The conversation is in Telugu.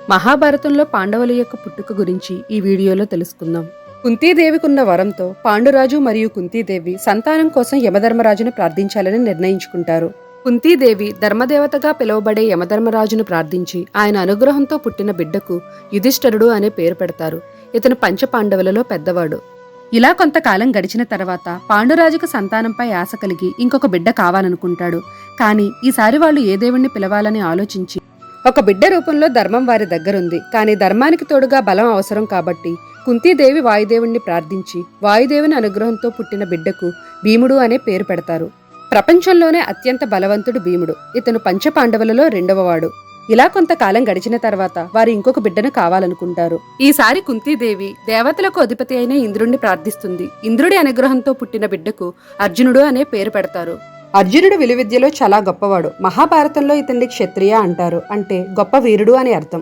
మహాభారతంలో పాండవుల యొక్క పుట్టుక గురించి ఈ వీడియోలో తెలుసుకుందాం. కుంతీదేవికున్న వరంతో పాండురాజు మరియు కుంతీదేవి సంతానం కోసం యమధర్మరాజును ప్రార్థించాలని నిర్ణయించుకుంటారు. కుంతీదేవి ధర్మదేవతగా పిలువబడే యమధర్మరాజును ప్రార్థించి ఆయన అనుగ్రహంతో పుట్టిన బిడ్డకు యుధిష్ఠిరుడు అనే పేరు పెడతారు. ఇతను పంచపాండవులలో పెద్దవాడు. ఇలా కొంతకాలం గడిచిన తర్వాత పాండురాజుకు సంతానంపై ఆశ కలిగి ఇంకొక బిడ్డ కావాలనుకుంటాడు. కానీ ఈసారి వాళ్ళు ఏ దేవుణ్ణి పిలవాలని ఆలోచించి ఒక బిడ్డ రూపంలో ధర్మం వారి దగ్గరుంది. కానీ ధర్మానికి తోడుగా బలం అవసరం కాబట్టి కుంతీదేవి వాయుదేవుణ్ణి ప్రార్థించి వాయుదేవుని అనుగ్రహంతో పుట్టిన బిడ్డకు భీముడు అనే పేరు పెడతారు. ప్రపంచంలోనే అత్యంత బలవంతుడు భీముడు. ఇతను పంచపాండవులలో రెండవవాడు. ఇలా కొంతకాలం గడిచిన తర్వాత వారు ఇంకొక బిడ్డను కావాలనుకుంటారు. ఈసారి కుంతీదేవి దేవతలకు అధిపతి అయిన ఇంద్రుణ్ణి ప్రార్థిస్తుంది. ఇంద్రుడి అనుగ్రహంతో పుట్టిన బిడ్డకు అర్జునుడు అనే పేరు పెడతారు. అర్జునుడు విలువిద్యలో చాలా గొప్పవాడు. మహాభారతంలో ఇతన్ని క్షత్రియ అంటారు. అంటే గొప్ప వీరుడు అని అర్థం.